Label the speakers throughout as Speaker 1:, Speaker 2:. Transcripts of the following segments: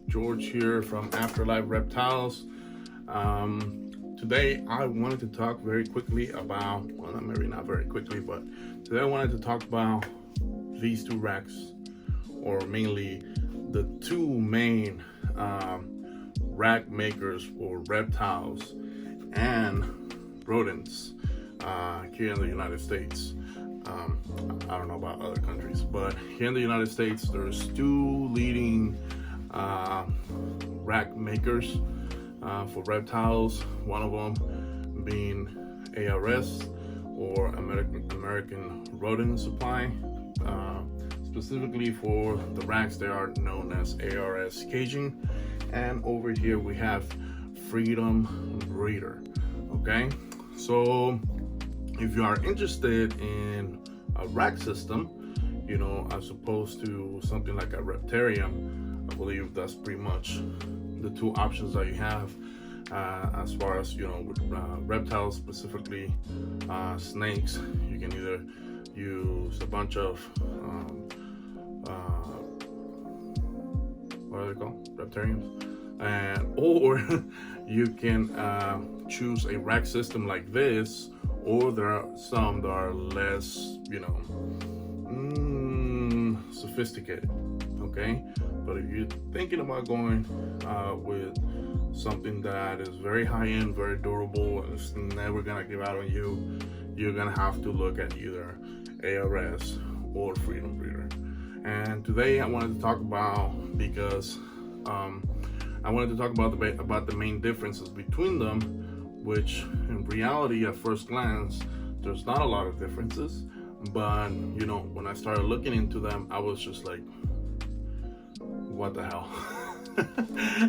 Speaker 1: George here from Afterlife Reptiles. Today I wanted to talk very quickly about, well, maybe not very quickly, but today I wanted to talk about these two racks, or mainly the two main rack makers for reptiles and rodents here in the United States. I don't know about other countries, but here in the United States, there's two leading rack makers for reptiles. One of them being ARS, or American Rodent Supply. Specifically for the racks, they are known as ARS caging. And over here we have Freedom Breeder. Okay, so if you are interested in a rack system, you know, as opposed to something like a reptarium, I believe that's pretty much the two options that you have as far as, you know, with reptiles, specifically snakes. You can either use a bunch of what are they called, reptariums, or you can choose a rack system like this, or there are some that are less, you know, sophisticated. Okay, but if you're thinking about going with something that is very high end, very durable, and it's never gonna give out on you, you're gonna have to look at either ARS or Freedom Breeder. And today I wanted to talk about, because I wanted to talk about the main differences between them, which in reality at first glance there's not a lot of differences, but you know, when I started looking into them, I was just like, what the hell?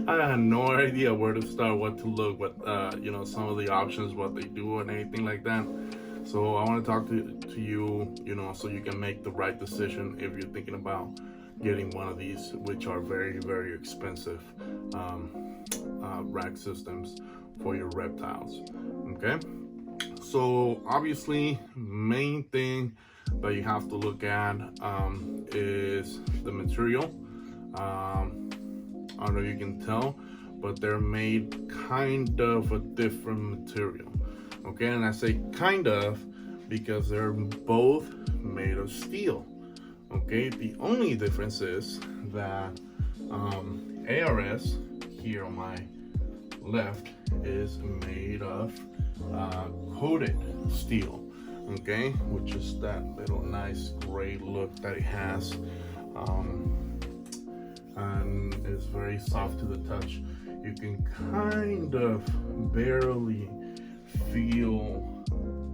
Speaker 1: I had no idea where to start, what to look, what you know, some of the options, what they do, and anything like that. So I want to talk to you, you know, so you can make the right decision if you're thinking about getting one of these, which are very, very expensive rack systems for your reptiles. Okay, so obviously main thing that you have to look at is the material. I don't know if you can tell, but they're made kind of a different material. Okay, and I say kind of because they're both made of steel. Okay, the only difference is that ARS here on my left is made of coated steel. Okay, which is that little nice gray look that it has, and it's very soft to the touch. You can kind of barely feel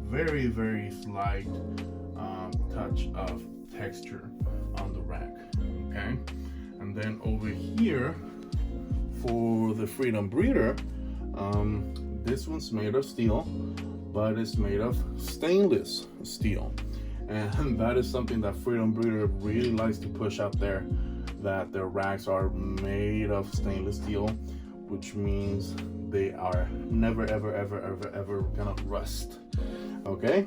Speaker 1: very, very slight touch of texture on the rack. Okay, and then over here for the Freedom Breeder, this one's made of steel, but it's made of stainless steel, and that is something that Freedom Breeder really likes to push out there, that their racks are made of stainless steel, which means they are never ever gonna rust. Okay,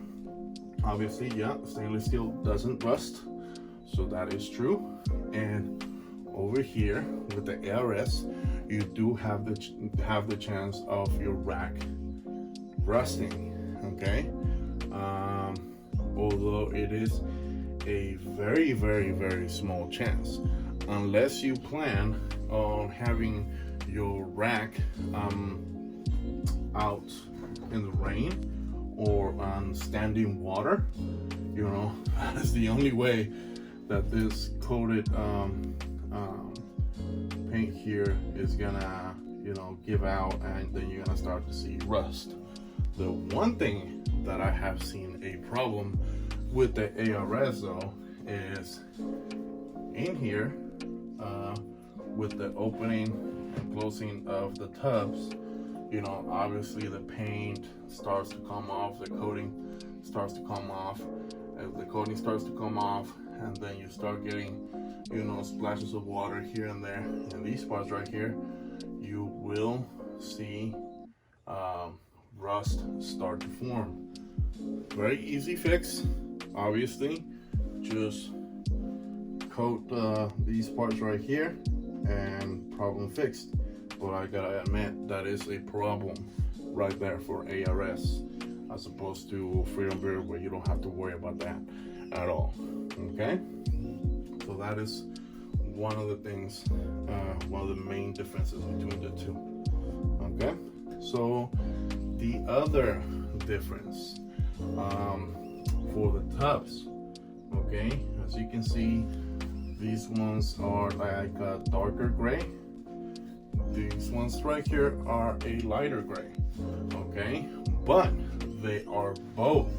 Speaker 1: obviously, yeah, stainless steel doesn't rust, so that is true. And over here with the ARS, you do have the chance of your rack rusting. Okay, although it is a very, very, very small chance, unless you plan on having your rack out in the rain or on standing water. You know, that's the only way that this coated paint here is gonna, you know, give out, and then you're gonna start to see rust. The one thing that I have seen a problem with the ARS though is in here, with the opening and closing of the tubs, you know, obviously the paint starts to come off, the coating starts to come off. As the coating starts to come off, and then you start getting, you know, splashes of water here and there. And these parts right here, you will see rust start to form. Very easy fix, obviously. Just coat these parts right here, and problem fixed. But I gotta admit, that is a problem right there for ARS, as opposed to Freedom Breeder, where you don't have to worry about that at all. Okay, so that is one of the things, one of the main differences between the two. Okay, so the other difference for the tubs, okay, as you can see, these ones are like a darker gray. These ones right here are a lighter gray, okay, but they are both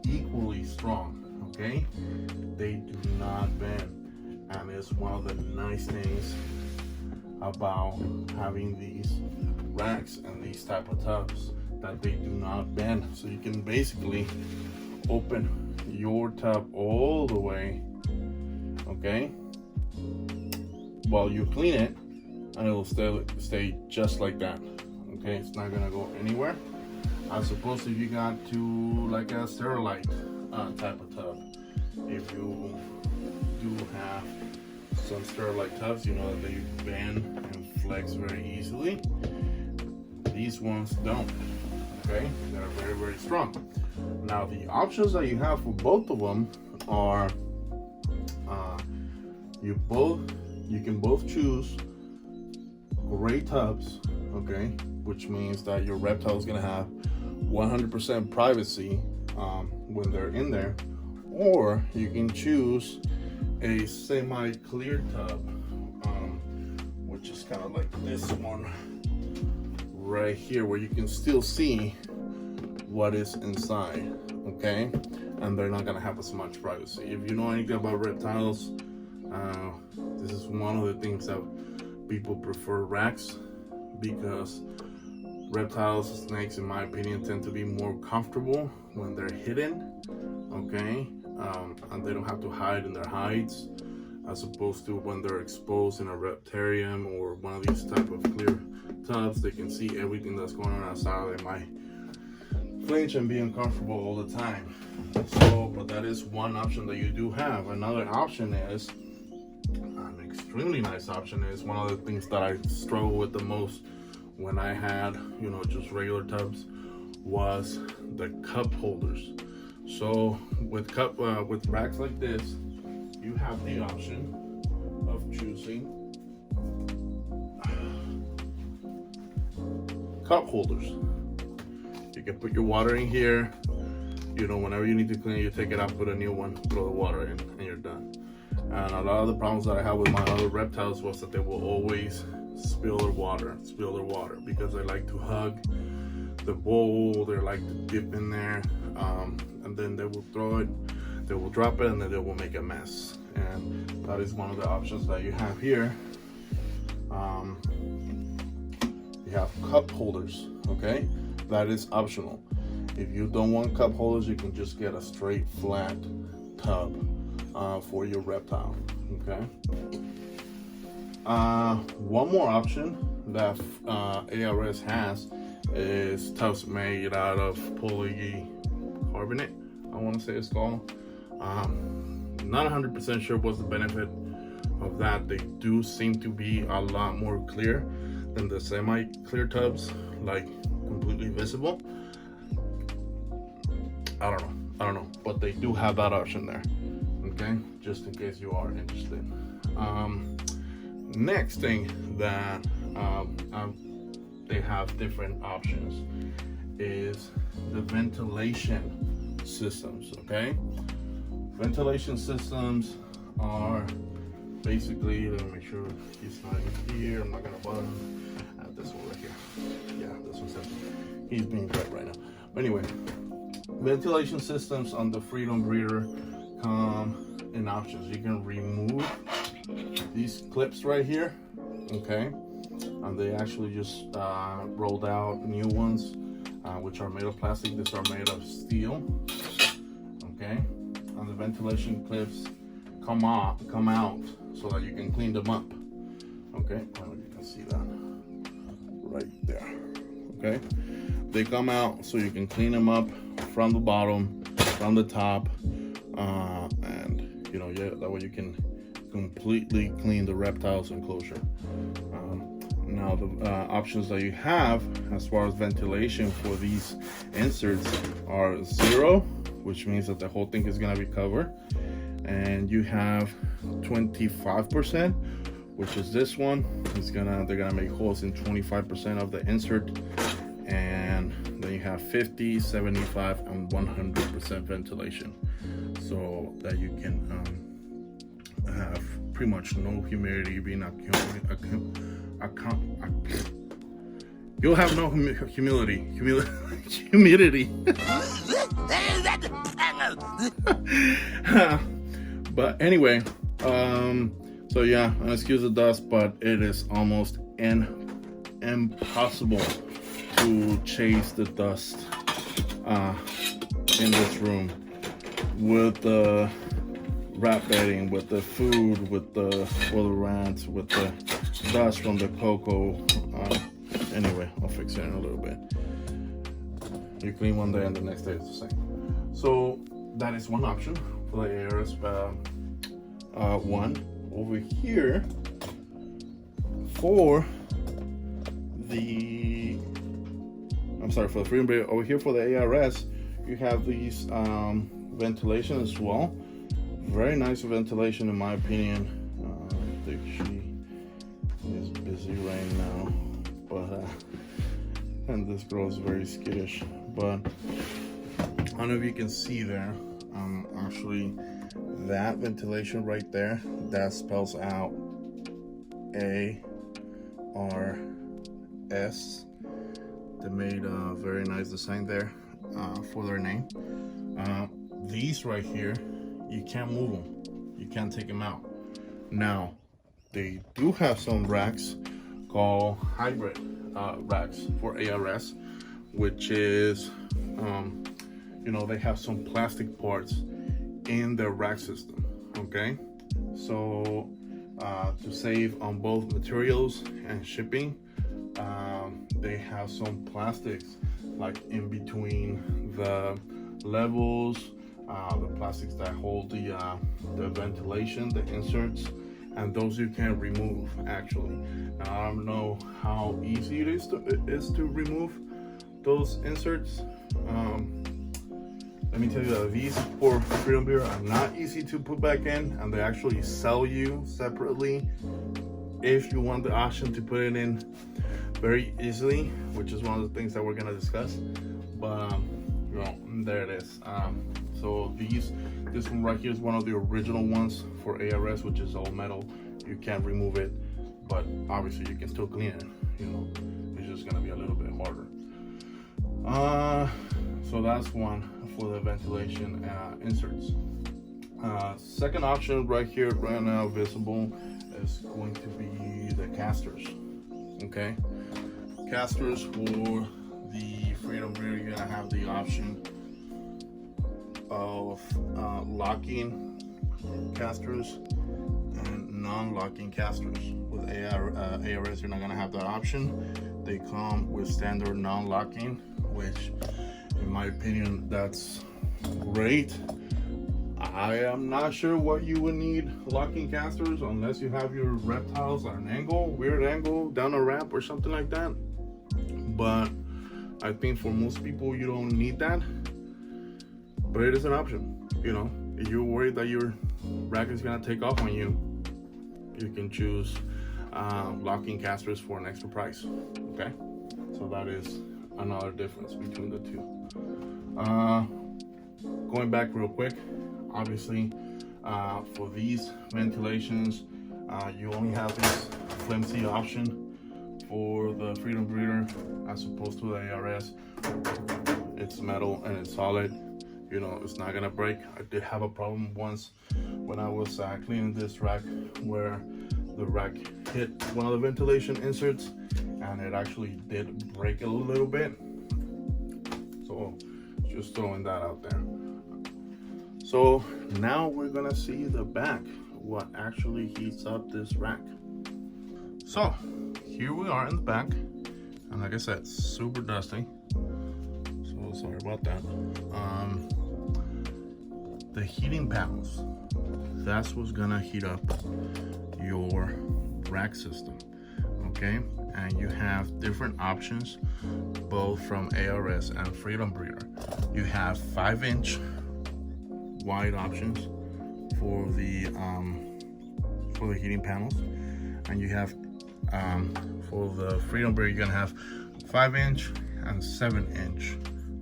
Speaker 1: equally strong, okay. They do not bend, and it's one of the nice things about having these racks and these type of tubs, that they do not bend. So you can basically open your tub all the way, okay, while you clean it, and it will stay just like that. Okay, it's not gonna go anywhere. As opposed to if you got to like a Sterilite type of tub. If you do have some Sterilite tubs, you know that they bend and flex very easily. These ones don't. Okay, they're very, very strong. Now the options that you have for both of them are you can both choose gray tubs, okay, which means that your reptile is going to have 100% privacy when they're in there, or you can choose a semi-clear tub, which is kind of like this one right here, where you can still see what is inside, okay, and they're not going to have as much privacy. If you know anything about reptiles, this is one of the things that people prefer racks, because reptiles, snakes, in my opinion, tend to be more comfortable when they're hidden, okay, and they don't have to hide in their hides, as opposed to when they're exposed in a reptarium or one of these type of clear tubs. They can see everything that's going on outside. They might flinch and be uncomfortable all the time. So, but that is one option that you do have. Another option is, an extremely nice option, is one of the things that I struggle with the most when I had, you know, just regular tubs, was the cup holders. So with racks like this, you have the option of choosing cup holders. You can put your water in here, you know, whenever you need to clean it, you take it out, put a new one, throw the water in, and you're done. And a lot of the problems that I have with my other reptiles was that they will always spill their water, because they like to hug the bowl, they like to dip in there, and then they will throw it, they will drop it, and then they will make a mess. And that is one of the options that you have here. You have cup holders, okay? That is optional. If you don't want cup holders, you can just get a straight flat tub for your reptile, okay? One more option that ARS has is tubs made out of polycarbonate, I want to say it's called. Not 100% sure what's the benefit of that. They do seem to be a lot more clear than the semi-clear tubs, like completely visible. I don't know, but they do have that option there, okay, just in case you are interested. Next thing that they have different options is the ventilation systems, okay? Ventilation systems are basically, let me make sure he's not in here, I'm not gonna bother him. I have this one right here. Yeah, this one's empty. He's being wet right now. But anyway, ventilation systems on the Freedom Breeder come in options. You can remove these clips right here, okay, and they actually just rolled out new ones, which are made of plastic. These are made of steel, okay, and the ventilation clips come out so that you can clean them up, okay. I don't know if you can see that right there, okay. They come out so you can clean them up from the bottom, from the top, and you know, yeah, that way you can completely clean the reptiles enclosure. Now the options that you have as far as ventilation for these inserts are 0, which means that the whole thing is going to be covered, and you have 25%, which is this one. They're gonna make holes in 25% of the insert, and then you have 50, 75, and 100% ventilation, so that you can have pretty much no humidity being you'll have no humidity. But anyway, so yeah, excuse the dust, but it is almost impossible to chase the dust in this room with the rat bedding, with the food, with the rats, with the dust from the cocoa. Anyway, I'll fix it in a little bit. You clean one day and the next day it's the same. So that is one option for the ARS one. Over here for the freedom breeder, over here for the ARS, you have these ventilation as well. Very nice ventilation in my opinion. I think she is busy right now, but and this girl is very skittish, but I don't know if you can see there, actually that ventilation right there, that spells out ARS. They made a very nice design there for their name. These right here, you can't move them, you can't take them out. Now they do have some racks called hybrid racks for ARS, which is they have some plastic parts in their rack system. Okay, so to save on both materials and shipping, they have some plastics like in between the levels, the plastics that hold the ventilation, the inserts, and those you can remove actually. Now, I don't know how easy it is to remove those inserts. Let me tell you that these for freedom beer are not easy to put back in, and they actually sell you separately if you want the option to put it in very easily, which is one of the things that we're gonna discuss. But there it is. So this one right here is one of the original ones for ARS, which is all metal. You can't remove it, but obviously you can still clean it. It's just gonna be a little bit harder. So that's one for the ventilation inserts. Second option right here, right now visible, is going to be the casters. Okay, casters for the freedom breeder, you're gonna have the option of locking casters and non-locking casters. With ARS, you're not gonna have that option. They come with standard non-locking, which in my opinion, that's great. I am not sure what you would need locking casters unless you have your reptiles at an angle, weird angle, down a ramp or something like that. But I think for most people, you don't need that. But it is an option. If you're worried that your rack is gonna take off on you, you can choose locking casters for an extra price. Okay, so that is another difference between the two. Going back real quick, obviously for these ventilations, you only have this flimsy option for the freedom breeder as opposed to the ARS. It's metal and it's solid. It's not gonna break. I did have a problem once when I was cleaning this rack where the rack hit one of the ventilation inserts and it actually did break a little bit. So just throwing that out there. So now we're gonna see the back, what actually heats up this rack. So here we are in the back, and like I said, super dusty. So sorry about that. the heating panels, that's what's gonna heat up your rack system, okay? And you have different options, both from ARS and Freedom Breeder. You have 5-inch wide options for the heating panels, and you have for the Freedom Breeder, you're gonna have 5-inch and 7-inch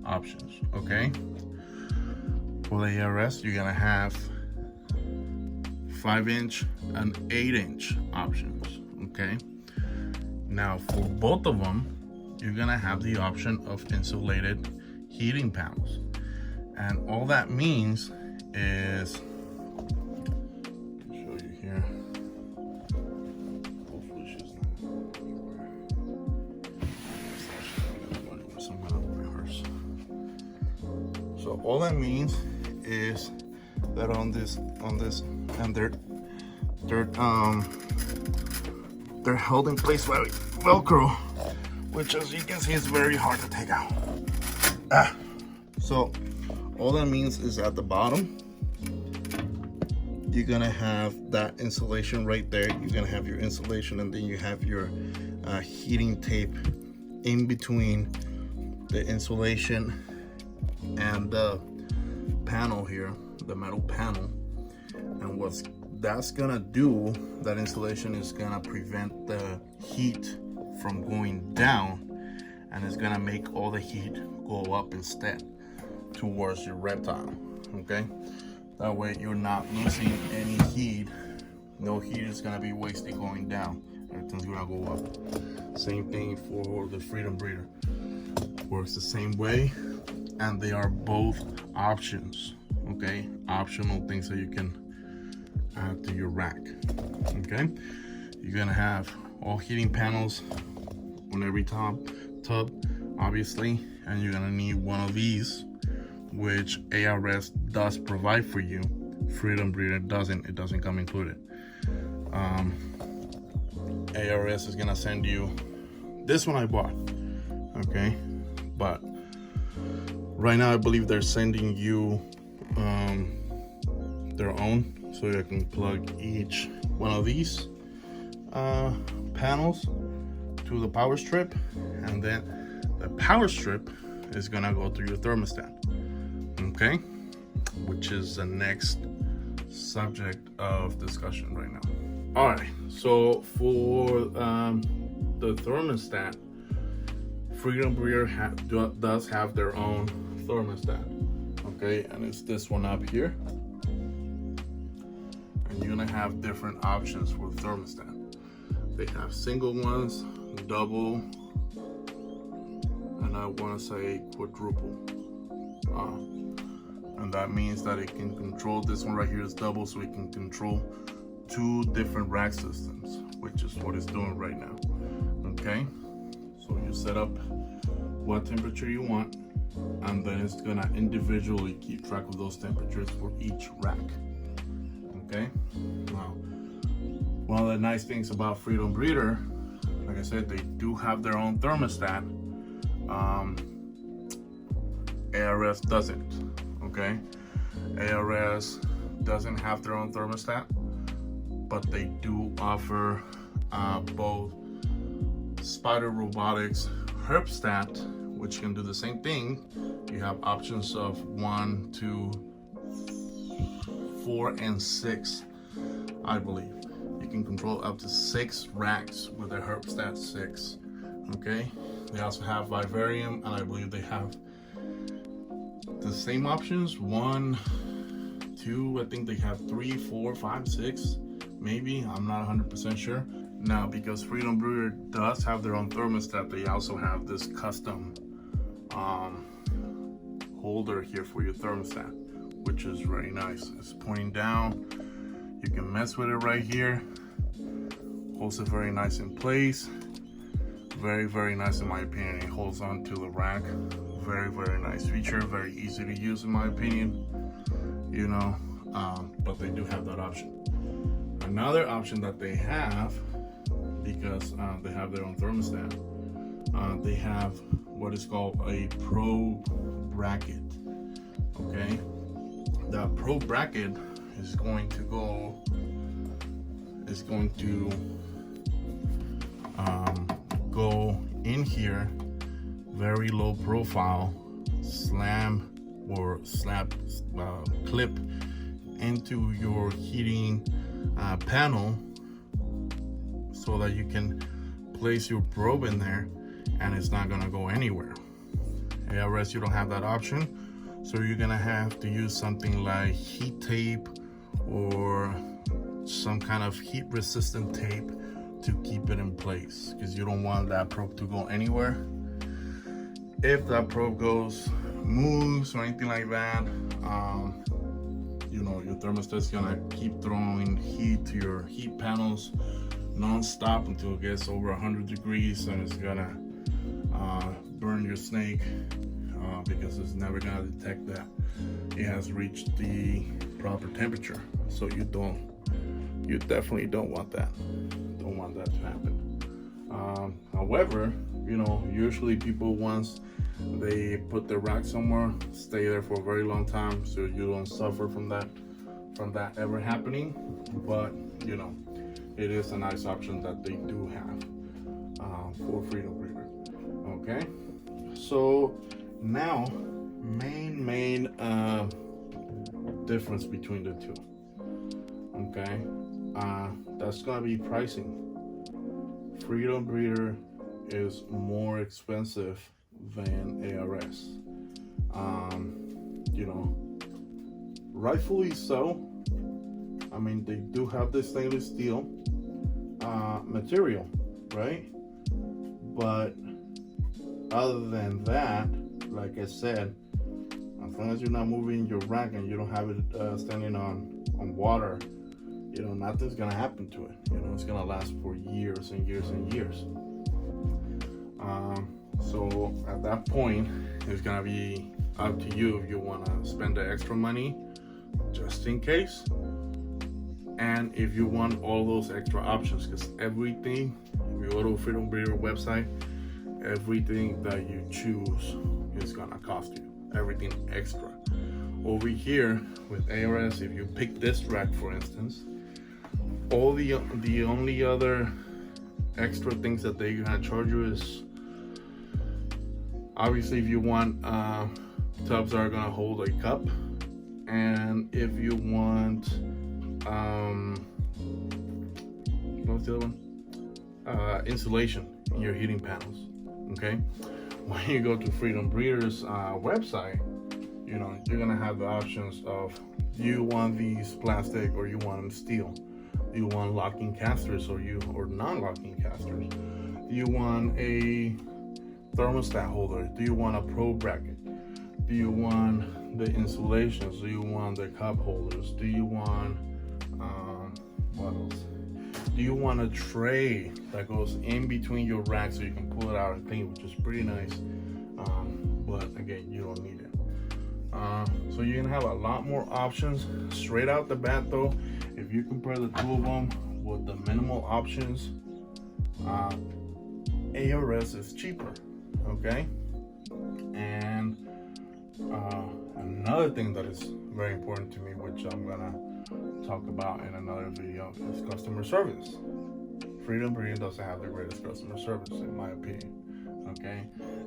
Speaker 1: options, okay? For the ARS, you're gonna have 5-inch and 8-inch options, okay? Now for both of them, you're gonna have the option of insulated heating panels. And all that means is, I'll show you here. Hopefully she's not everywhere. So I'm gonna rehearse. So all that means is that on this, and they're held in place by Velcro, which, as you can see, is very hard to take out. So all that means is at the bottom, you're gonna have that insulation right there. You're gonna have your insulation, and then you have your heating tape in between the insulation and the panel here, the metal panel. And what's that's gonna do, that insulation is gonna prevent the heat from going down, and it's gonna make all the heat go up instead towards your reptile, okay? That way you're not losing any heat. No heat is gonna be wasted going down. Everything's gonna go up. Same thing for the Freedom Breeder. Works the same way, and they are both options, okay? Optional things that you can add to your rack, okay? You're gonna have all heating panels on every tub, obviously, and you're gonna need one of these, which ARS does provide for you. Freedom Breeder doesn't. It doesn't come included. ARS is gonna send you this one I bought, okay? But right now I believe they're sending you their own, so you can plug each one of these panels to the power strip, and then the power strip is gonna go through your thermostat, okay? Which is the next subject of discussion right now. All right, so for the thermostat, Freedom Breeder does have their own thermostat, okay? And it's this one up here. And you're gonna have different options for thermostat. They have single ones, double, and I wanna say quadruple. And that means that it can control, this one right here is double, so it can control 2 different rack systems, which is what it's doing right now, okay? So you set up what temperature you want, and then it's gonna individually keep track of those temperatures for each rack, okay? Now, one of the nice things about Freedom Breeder, like I said, they do have their own thermostat. ARS doesn't, okay? ARS doesn't have their own thermostat, but they do offer both Spider Robotics heroboard, which can do the same thing. You have options of 1, 2, 4, and 6, I believe. You can control up to 6 racks with the heroboard 6, okay? They also have Vivarium, and I believe they have the same options, 1, 2, I think they have 3, 4, 5, 6, maybe, I'm not 100% sure. Now, because Freedom Breeder does have their own thermostat, they also have this custom holder here for your thermostat, which is very nice. It's pointing down. You can mess with it right here. Holds it very nice in place. Very, very nice in my opinion. It holds on to the rack. Very, very nice feature. Very easy to use in my opinion. You know, but they do have that option. Another option that they have, because they have their own thermostat, they have what is called a Pro bracket, okay? the Pro bracket is going to go in here, very low profile, slam or slap clip into your heating panel, so that you can place your probe in there and it's not gonna go anywhere. ARS, you don't have that option, so you're gonna have to use something like heat tape or some kind of heat resistant tape to keep it in place, because you don't want that probe to go anywhere. If that probe moves or anything like that, you know, your thermostat's gonna keep throwing heat to your heat panels non-stop until it gets over 100 degrees, and it's gonna burn your snake, because it's never gonna detect that it has reached the proper temperature. So you definitely don't want that. Don't want that to happen. However, you know, usually people, once they put their rack somewhere, stay there for a very long time, so you don't suffer from that ever happening. But you know, it is a nice option that they do have for Freedom Breeder. Okay, so now main difference between the two. Okay, that's gonna be pricing. Freedom Breeder is more expensive than ARS. You know, rightfully so. I mean, they do have the stainless steel material, right? But other than that, like I said, as long as you're not moving your rack and you don't have it standing on water, you know, nothing's gonna happen to it. You know, it's gonna last for years and years and years. So at that point, it's gonna be up to you if you wanna spend the extra money just in case, and if you want all those extra options, because everything, if you go to Freedom Breeder website, everything that you choose is gonna cost you, everything extra. Over here with ARS, if you pick this rack, for instance, all the only other extra things that they're gonna charge you is, obviously, if you want tubs that are gonna hold a cup, and if you want what's the other one? Insulation in your heating panels. Okay, when you go to Freedom Breeder's website, you know, you're gonna have the options of, do you want these plastic or you want them steel? Do you want locking casters or non-locking casters? Do you want a thermostat holder? Do you want a Pro bracket? Do you want the insulations? Do you want the cup holders? Do you want what else? Do you want a tray that goes in between your racks so you can pull it out and clean, which is pretty nice, but again, you don't need it. So you're gonna have a lot more options straight out the bat. Though, if you compare the two of them with the minimal options, ARS is cheaper. Okay, and another thing that is very important to me, which I'm gonna talk about in another video, is customer service. Freedom Breeder doesn't have the greatest customer service, in my opinion. Okay,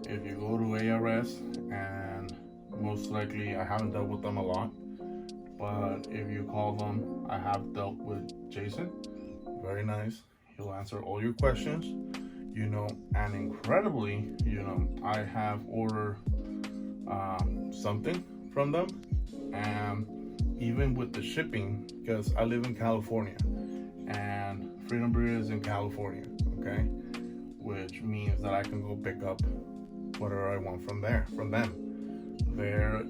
Speaker 1: if you go to ARS, and most likely, I haven't dealt with them a lot, but if you call them, I have dealt with Jason. Very nice. He'll answer all your questions. You know, and incredibly, you know, I have ordered something from them, and even with the shipping, because I live in California and Freedom Breeder is in California, okay, which means that I can go pick up whatever I want from them. Their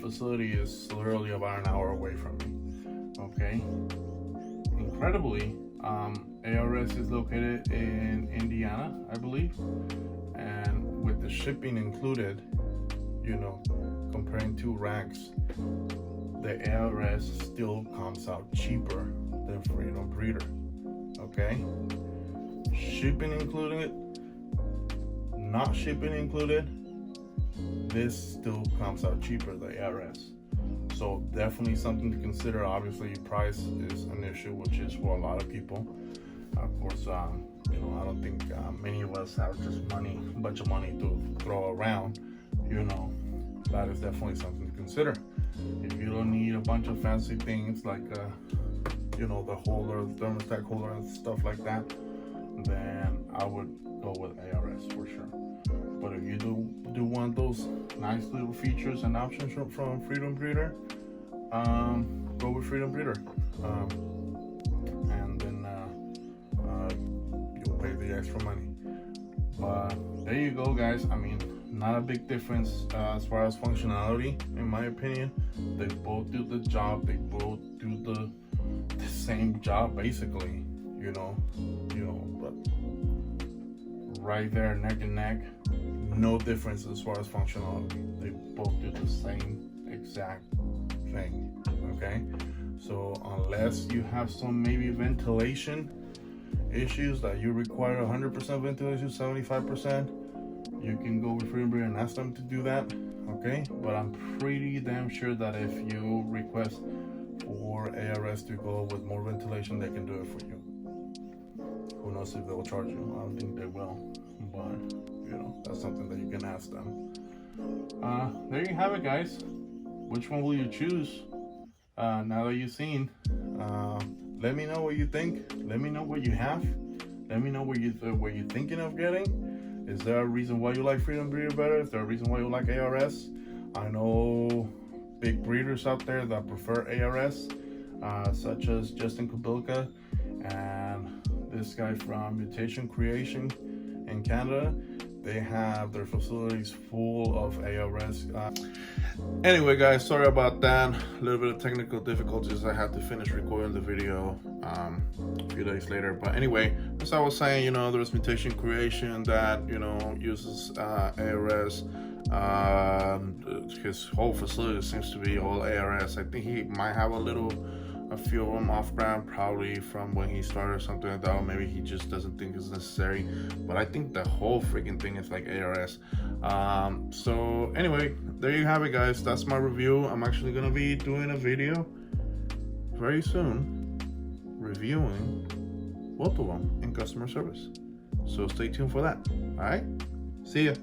Speaker 1: facility is literally about an hour away from me. Okay, incredibly, ARS is located in Indiana, I believe, and with the shipping included, you know, comparing two racks, the ARS still comes out cheaper than Freedom Breeder. Okay, shipping included, not shipping included, this still comes out cheaper than ARS. So definitely something to consider. Obviously, price is an issue, which is for a lot of people. Of course, you know, I don't think many of us have just money, a bunch of money to throw around. You know, that is definitely something to consider. If you don't need a bunch of fancy things like, you know, the holder, the thermostat holder, and stuff like that, then I would go with ARS for sure. But if you do want those nice little features and options from Freedom Breeder, go with Freedom Breeder, and then you'll pay the extra money. But there you go, guys. I mean, not a big difference as far as functionality, in my opinion. They both do the job. They both do the same job, basically. You know, but right there, neck and neck, no difference as far as functionality. They both do the same exact thing. Okay, so unless you have some maybe ventilation issues that you require 100% ventilation, 75%, you can go with Freedom Breeder and ask them to do that. Okay, but I'm pretty damn sure that if you request for ARS to go with more ventilation, they can do it for you. Who knows if they'll charge you? I don't think they will, but you know, that's something that you can ask them. There you have it, guys. Which one will you choose? Now that you've seen, let me know what you think. Let me know what you have. Let me know what you're thinking of getting. Is there a reason why you like Freedom Breeder better? Is there a reason why you like ARS? I know big breeders out there that prefer ARS, such as Justin Kubilka and this guy from Mutation Creation in Canada. They have their facilities full of ARS. Anyway, guys, sorry about that. A little bit of technical difficulties. I had to finish recording the video a few days later. But anyway, as I was saying, you know, there's Mutation Creation that, you know, uses ARS. His whole facility seems to be all ARS. I think he might have a few of them off-brand, probably from when he started or something like that, or maybe he just doesn't think it's necessary. But I think the whole freaking thing is like ARS. So anyway, there you have it, guys. That's my review. I'm actually gonna be doing a video very soon reviewing both of them in customer service. So stay tuned for that. All right, see ya.